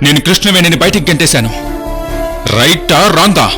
నేను కృష్ణవేణిని బయటికి గంటేశాను. రైటా రాంగా?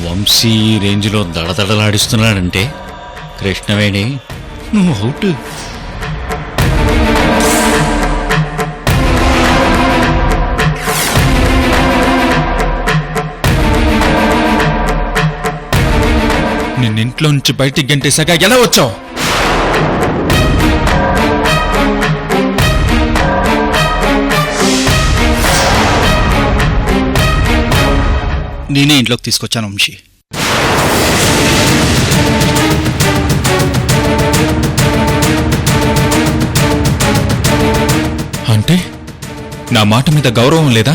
వంశీ రేంజ్లో దడదడలాడిస్తున్నాడంటే కృష్ణవేణి నువ్వు అవుట్. నిన్నింట్లో నుంచి బయటికి గంటేశాక ఎలా వచ్చావు? నేనే ఇంట్లోకి తీసుకొచ్చాను వంశీ. అంటే నా మాట మీద గౌరవం లేదా?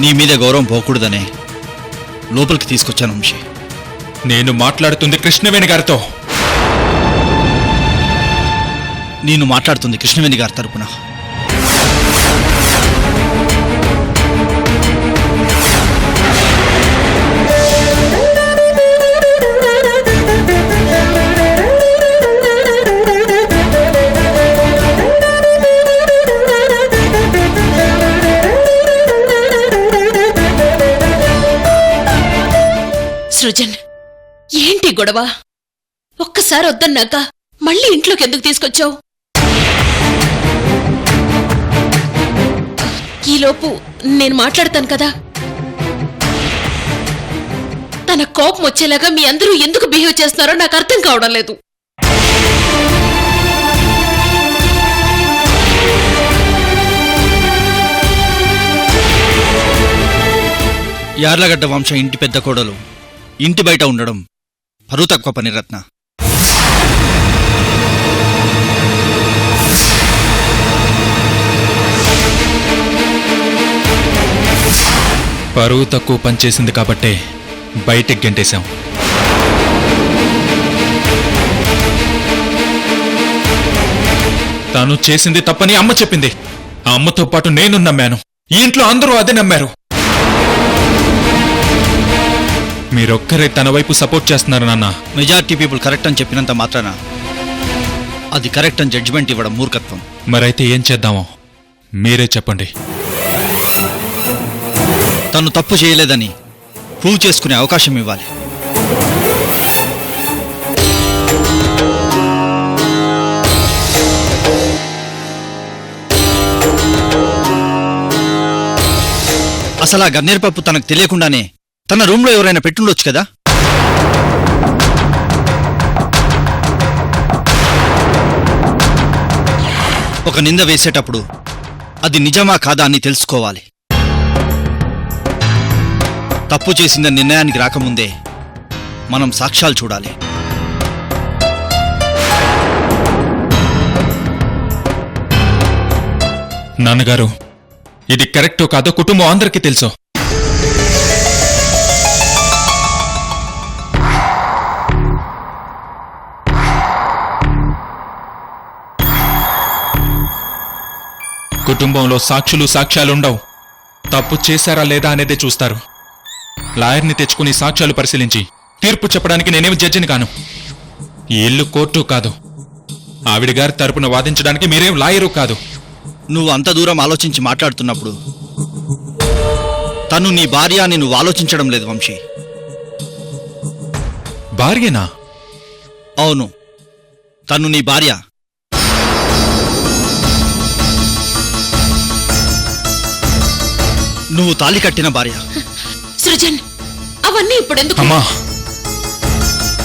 నీ మీద గౌరవం పోకూడదనే లోపలికి తీసుకొచ్చాను వంశీ. నేను మాట్లాడుతుంది కృష్ణవేణి గారితో. నేను మాట్లాడుతుంది కృష్ణవేణి గారి తరపున. సృజన్, ఏంటి గొడవ? ఒక్కసారి వద్దన్నాక మళ్ళీ ఇంట్లోకి ఎందుకు తీసుకొచ్చావు? ఈలోపు నేను మాట్లాడతాను కదా. తన కోపం వచ్చేలాగా మీ అందరూ ఎందుకు బిహేవ్ చేస్తున్నారో నాకు అర్థం కావడం లేదు. యార్లగడ్డ వంశం ఇంటి పెద్ద కోడలు ఇంటి బయట ఉండడం పరువు తక్కువ పని రత్న. పరువు తక్కువ పనిచేసింది కాబట్టే బయటికి గంటేశాం. తను చేసింది తప్పని అమ్మ చెప్పింది. ఆ అమ్మతో పాటు నేను నమ్మాను. ఈ ఇంట్లో అందరూ అదే నమ్మారు. మీరొక్కరే తన వైపు సపోర్ట్ చేస్తున్నారు నాన్న. మెజారిటీ పీపుల్ కరెక్ట్ అని చెప్పినంత మాత్రాన అది కరెక్ట్ అని జడ్జిమెంట్ ఇవ్వడం మూర్ఖత్వం. మరైతే ఏం చేద్దామో మీరే చెప్పండి. తను తప్పు చేయలేదని ప్రూవ్ చేసుకునే అవకాశం ఇవ్వాలి. అసలు ఆ గన్నేరు పప్పు తనకు తెలియకుండానే తన రూమ్లో ఎవరైనా పెట్టుండొచ్చు కదా. ఒక నింద వేసేటప్పుడు అది నిజమా కాదా అని తెలుసుకోవాలి. తప్పు చేసిన నిర్ణయానికి రాకముందే మనం సాక్ష్యాలు చూడాలి. నాన్నగారు, ఇది కరెక్టో కాదో కుటుంబం అందరికీ తెలుసు. కుటుంబంలో సాక్ష్యాలుండవు. తప్పు చేశారా లేదా అనేదే చూస్తారు. లాయర్ని తెచ్చుకుని సాక్ష్యాలు పరిశీలించి తీర్పు చెప్పడానికి నేనేమి జడ్జిని కాను. ఈ ఇల్లు కోర్టు కాదు. ఆవిడ గారి తరపున వాదించడానికి మీరేం లాయరు కాదు. నువ్వు అంత దూరం ఆలోచించి మాట్లాడుతున్నప్పుడు తను నీ భార్య అని నువ్వు ఆలోచించడం లేదు వంశీ. భార్యనా? అవును, తను నీ భార్య. నువ్వు తాళి కట్టిన భార్య. సృజన్, అవన్నీ ఇప్పుడెందుకు? అమ్మా,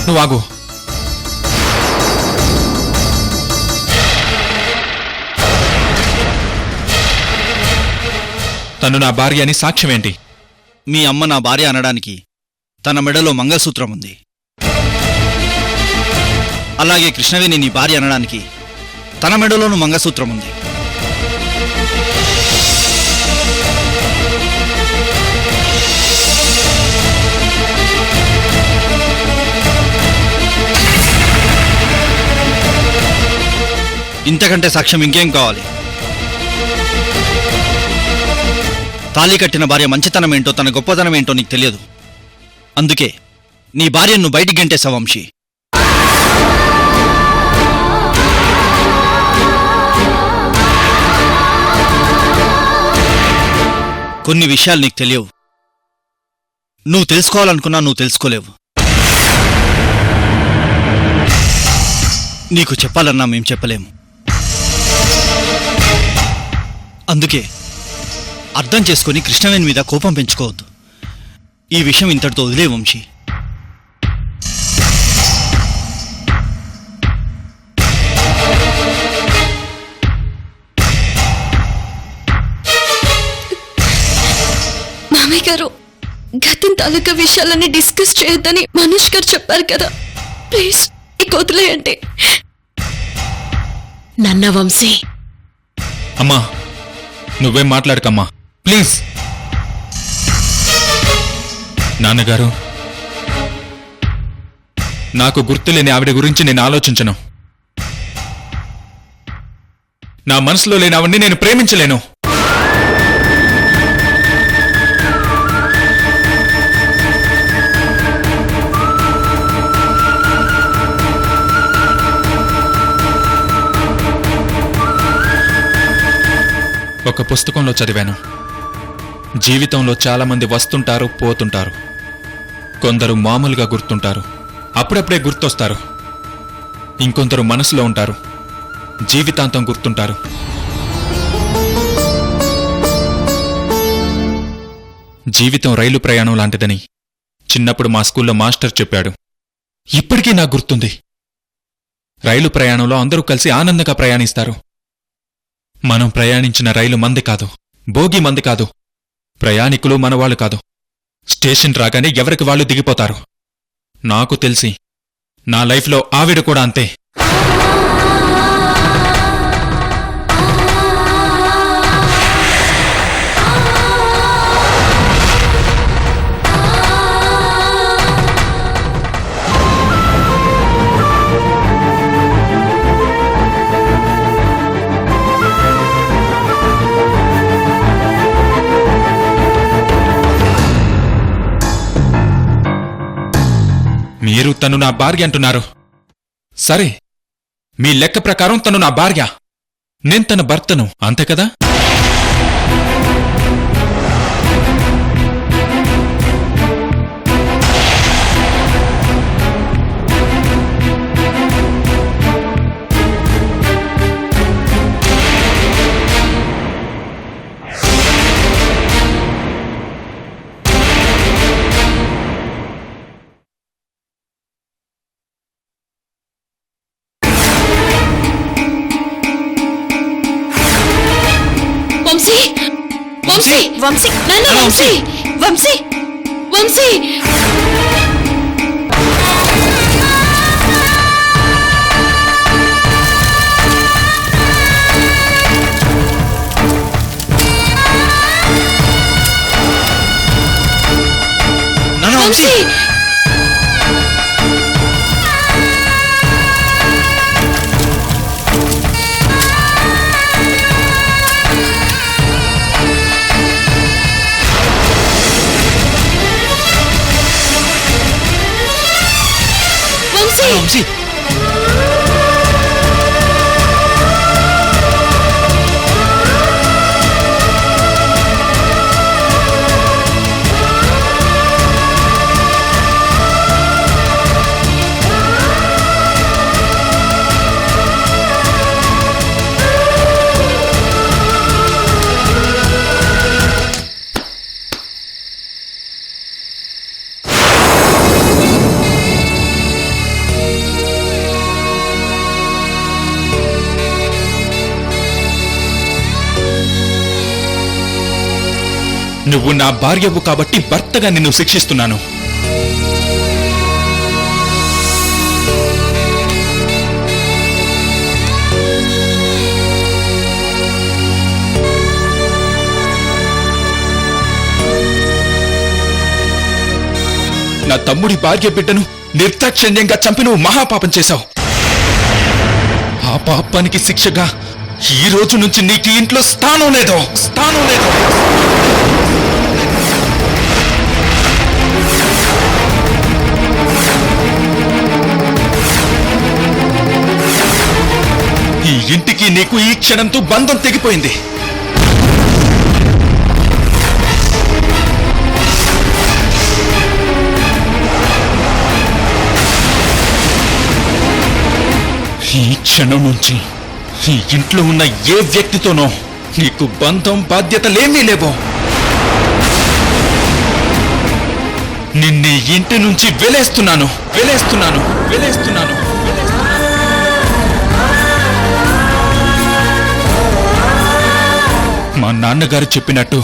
నువ్వు ఆగు. తను నా భార్య అని సాక్ష్యం ఏంటి? మీ అమ్మ నా భార్య అనడానికి తన మెడలో మంగళసూత్రం ఉంది. అలాగే కృష్ణవేణి నీ భార్య అనడానికి తన మెడలోనూ మంగళసూత్రం ఉంది. ఇంతకంటే సాక్ష్యం ఇంకేం కావాలి? తాళి కట్టిన భార్య మంచితనం ఏంటో, తన గొప్పతనం ఏంటో నీకు తెలియదు. అందుకే నీ భార్యను బయటికి గంటేశావు వంశీ. కొన్ని విషయాలు నీకు తెలియవు. నువ్వు తెలుసుకోవాలనుకున్నా నువ్వు తెలుసుకోలేవు. నీకు చెప్పాలన్నా మేం చెప్పలేము. అందుకే అర్థం చేసుకొని కృష్ణవేణి మీద కోపం పెంచుకోవద్దు. ఈ విషయం ఇంతటితో వదిలే వంశీ. మామయ్య గారు, గతం తాలూకా విషయాలన్నీ డిస్కస్ చేయొద్దని మనోజ్ గారు చెప్పారు కదా, ప్లీజ్ ఇక వదిలేయండి. నన్న వంశీ, అమ్మా, నువ్వేం మాట్లాడకమ్మా ప్లీజ్. నాన్నగారు, నాకు గుర్తులేని ఆవిడ గురించి నేను ఆలోచించను. నా మనసులో లేని ఆవిడ్ని నేను ప్రేమించలేను. ఒక పుస్తకంలో చదివాను, జీవితంలో చాలామంది వస్తుంటారు, పోతుంటారు. కొందరు మామూలుగా గుర్తుంటారు, అప్పుడప్పుడే గుర్తొస్తారు. ఇంకొందరు మనసులో ఉంటారు, జీవితాంతం గుర్తుంటారు. జీవితం రైలు ప్రయాణం లాంటిదని చిన్నప్పుడు మా స్కూల్లో మాస్టర్ చెప్పాడు. ఇప్పటికీ నాకు గుర్తుంది. రైలు ప్రయాణంలో అందరూ కలిసి ఆనందంగా ప్రయాణిస్తారు. మనం ప్రయాణించిన రైలు మంది కాదు, బోగి మంది కాదు, ప్రయాణికులు మనవాళ్ళు కాదు. స్టేషన్ రాగానే ఎవరికి వాళ్ళు దిగిపోతారు. నాకు తెలిసి నా లైఫ్లో ఆవిడ కూడా అంతే. మీరు తను నా భార్య అంటున్నారు. సరే, మీ లెక్క ప్రకారం తను నా భార్య, నేను తన భర్తను, అంతే కదా? వంశీ, వంశీ, వంశీ, నాన్న వంశీ, వంశీ, వంశీ. వంశీ, వంశీ, నువ్వు నా భార్యవు కాబట్టి భర్తగా నిన్ను శిక్షిస్తున్నాను. నా తమ్ముడి భార్య బిడ్డను నిర్దాక్షిణ్యంగా చంపి నువ్వు మహాపాపం చేశావు. ఆ పాపానికి శిక్షగా ఈ రోజు నుంచి నీకు ఈ ఇంట్లో స్థానం లేదు. ఈ ఇంటికి నీకు ఈ క్షణంతో బంధం తెగిపోయింది. ఈ క్షణం నుంచి ఈ ఇంట్లో ఉన్న ఏ వ్యక్తితోనో నీకు బంధం బాధ్యతలేమీ లేవో. నిన్ను ఇంటి నుంచి వెలేస్తున్నాను. మా నాన్నగారు చెప్పినట్టు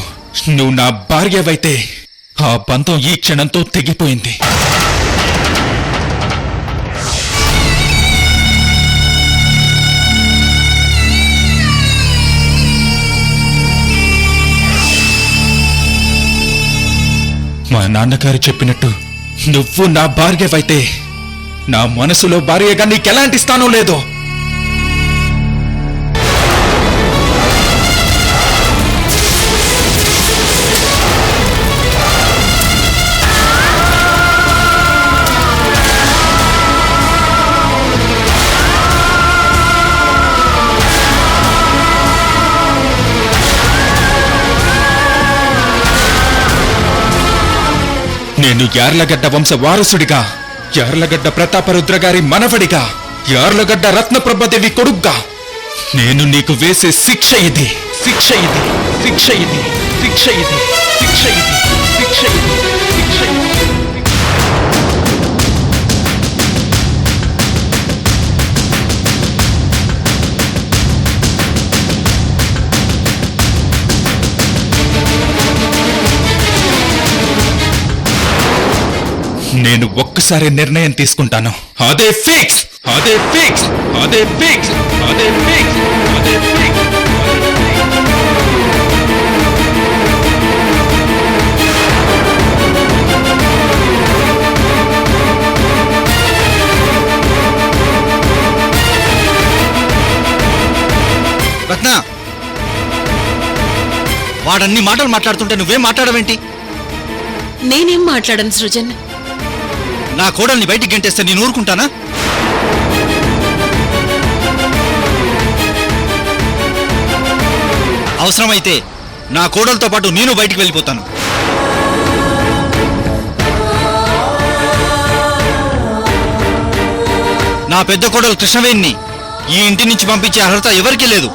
నువ్వు నా భార్యవైతే ఆ బంధం ఈ క్షణంతో తెగిపోయింది. మా నాన్నగారు చెప్పినట్టు నువ్వు నా భార్యవైతే నా మనసులో భార్యగా నీకెలాంటి స్థానం లేదో. నేను యార్లగడ్డ వంశ వారసుడిగా, యార్లగడ్డ ప్రతాపరుద్ర గారి మనవడిగా, యార్లగడ్డ రత్నప్రభదేవి కొడుగ్గా నేను నీకు వేసే శిక్ష ఇది. నేను ఒక్కసారి నిర్ణయం తీసుకుంటాను. అదే ఫిక్స్. రత్న, వాడన్ని మాటలు మాట్లాడుతుంటే నువ్వేం మాట్లాడవేంటి? నేనేం మాట్లాడను సృజన్. నా కోడల్ని బయటికి గెంటేస్తే నేను ఊరుకుంటానా? అవసరమైతే నా కోడలతో పాటు నేను బయటికి వెళ్ళిపోతాను. నా పెద్ద కోడలు కృష్ణవేణిని ఈ ఇంటి నుంచి పంపించే అర్హత ఎవరికీ లేదు.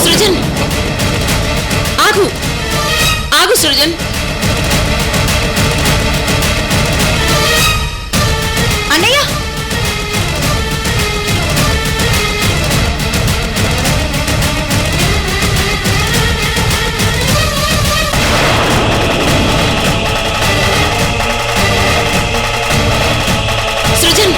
సృజన్, ఆగు సృజన్. అన్నయ్య, సృజన్,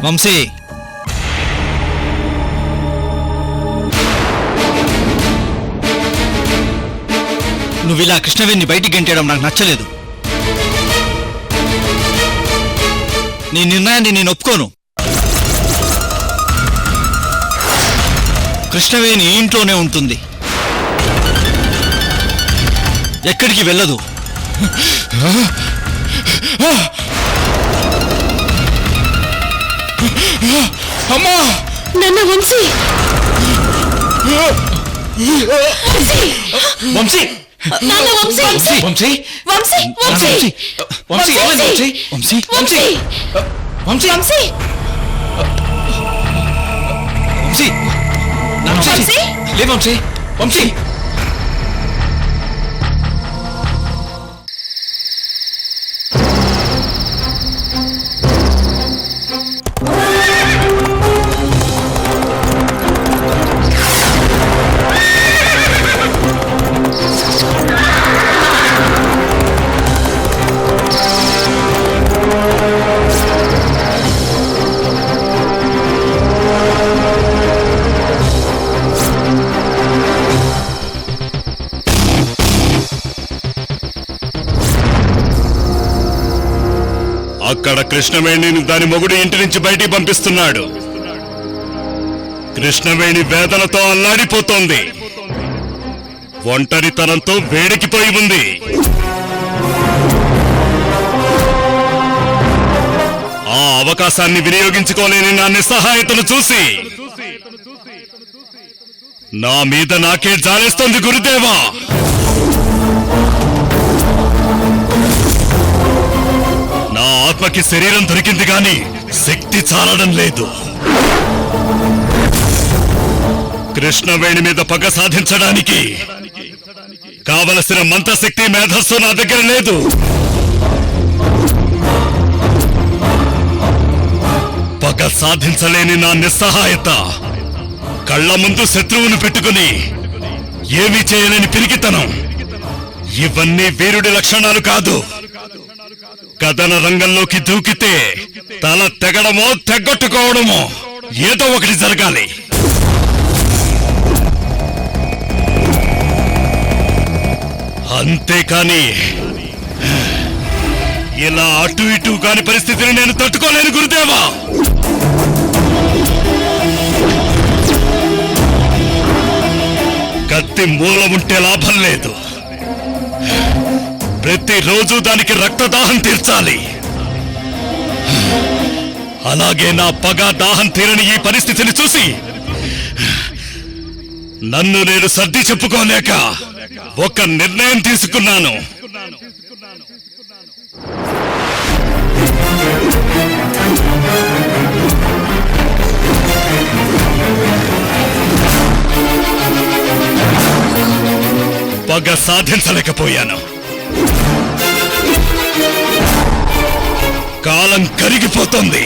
వంశీ, నువ్విలా కృష్ణవేణిని బయటికి గెంటేయడం నాకు నచ్చలేదు. నీ నిర్ణయాన్ని నేను ఒప్పుకోను. కృష్ణవేణి ఇంట్లోనే ఉంటుంది, ఎక్కడికి వెళ్ళదు. అమ్మా! నాన్న వంశీ వంశీ నాన్న వంశీ వంశీ వంశీ వంశీ వంశీ ఏమైంది వంశీ? వంశీ వంశీ వంశీ వంశీ వంశీ లే వంశీ వంశీ అక్కడ కృష్ణవేణిని దాని మొగుడు ఇంటి నుంచి బయటికి పంపిస్తున్నాడు. కృష్ణవేణి వేదనతో అల్లాడిపోతోంది, ఒంటరితనంతో వేడికిపోయి ఉంది. ఆ అవకాశాన్ని వినియోగించుకోలేని నా నిస్సహాయతను చూసి నా మీద నాకే జాలేస్తోంది గురుదేవా. నా ఆత్మకి శరీరం దొరికింది గాని శక్తి చాలడం లేదు. కృష్ణవేణి మీద పగ సాధించడానికి కావలసిన మంత్రశక్తి మేధస్సు నా దగ్గర లేదు. పగ సాధించలేని నా నిస్సహాయత, కళ్ళ ముందు శత్రువును పెట్టుకుని ఏమీ చేయలేని పిరికితనం, ఇవన్నీ వీరుడి లక్షణాలు కాదు. కథన రంగంలోకి దూకితే తల తెగడమో తెగ్గొట్టుకోవడమో ఏదో ఒకటి జరగాలి. అంతేకాని ఇలా అటు ఇటు కాని పరిస్థితిని నేను తట్టుకోలేను గురుదేవా. కత్తి మూల ఉంటే లాభం లేదు, ప్రతిరోజు దానికి రక్తదాహం తీర్చాలి. అలాగే నా పగ దాహం తీరని ఈ పరిస్థితిని చూసి నన్ను నేను సర్ది చెప్పుకోలేక ఒక నిర్ణయం తీసుకున్నాను. పగ సాధించలేకపోయాను, కాలం కరిగిపోతుంది.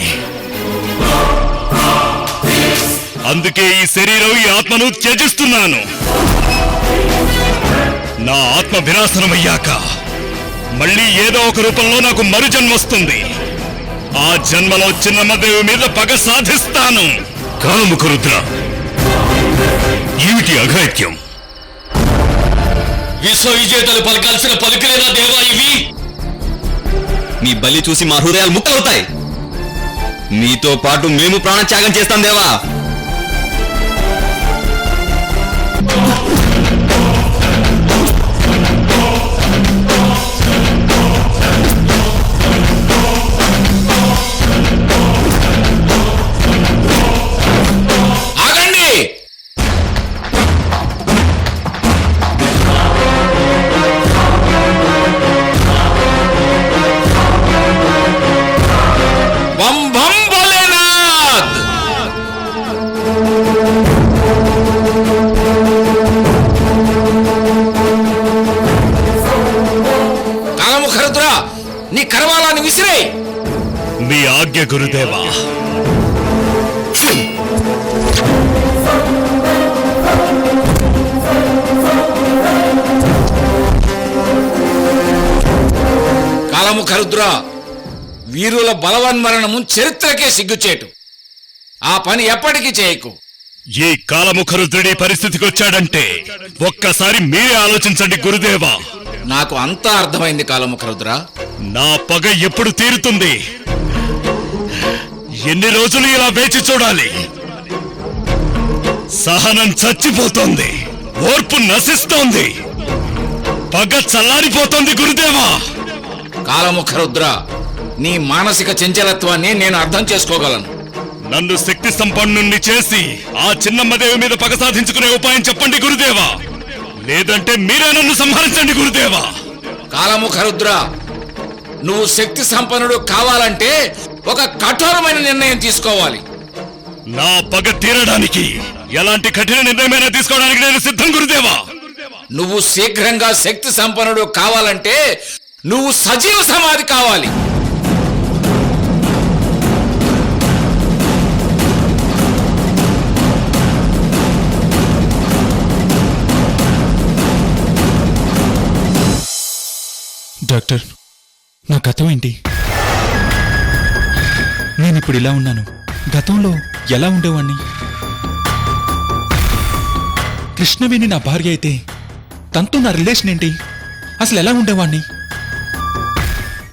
అందుకే ఈ శరీరం ఈ ఆత్మను త్యజిస్తున్నాను. నా ఆత్మ వినాశనమయ్యాక మళ్ళీ ఏదో ఒక రూపంలో నాకు మరు జన్మ వస్తుంది. ఆ జన్మలో చిన్నమ్మదేవి మీద పగ సాధిస్తాను. కాలముఖ రుద్ర, ఏమిటి అఘాయిత్యం? విశ్వ విజేతలు పలకాల్సిన పలుకులేనా దేవా ఇవి? మీ బలి చూసి మా హృదయాలు ముక్కలవుతాయి. మీతో పాటు మేము ప్రాణత్యాగం చేస్తాం దేవా. ఆగండి! బం బం భోలేనాథ్! కాలముఖరుద్ర, నీ కరవాలాన్ని విసిరే. మీ ఆజ్ఞ గురుదేవా. కాలముఖరుద్ర, వీరుల బలవన్మరణము చరిత్రకే సిగ్గుచేటు. ఆ పని ఎప్పటికీ చేయకు. ఈ కాలముఖరుద్రుడి పరిస్థితికి వచ్చాడంటే ఒక్కసారి మీరే ఆలోచించండి గురుదేవా. నాకు అంతా అర్థమైంది కాలముఖరుద్ర. నా పగ ఎప్పుడు తీరుతుంది? ఎన్ని రోజులు ఇలా వేచి చూడాలి? సహనం చచ్చిపోతోంది, ఓర్పు నశిస్తోంది, పగ చల్లారిపోతోంది గురుదేవా. కాలముఖ రుద్ర, నీ మానసిక చంచలత్వాన్ని నేను అర్థం చేసుకోగలను. నన్ను శక్తి సంపన్నుణ్ణి చేసి ఆ చిన్నమ్మదేవి మీద పగ సాధించుకునే ఉపాయం చెప్పండి గురుదేవా, లేదంటే మీరే నన్ను సంహరించండి గురుదేవా. కాలముఖ రుద్ర, నువ్వు శక్తి సంపన్నుడు కావాలంటే ఒక కఠోరమైన నిర్ణయం తీసుకోవాలి. నా పగ తీరడానికి ఎలాంటి కఠిన నిర్ణయమైనా తీసుకోవడానికి నేను సిద్ధం గురుదేవా. నువ్వు శీఘ్రంగా శక్తి సంపన్నుడు కావాలంటే నువ్వు సజీవ సమాధి కావాలి. డాక్టర్, నా గతం ఏంటి? నేనిప్పుడు ఇలా ఉన్నాను, గతంలో ఎలా ఉండేవాణ్ణి? కృష్ణవేణి నా భార్య అయితే తనతో నా రిలేషన్ ఏంటి? అసలు ఎలా ఉండేవాణ్ణి?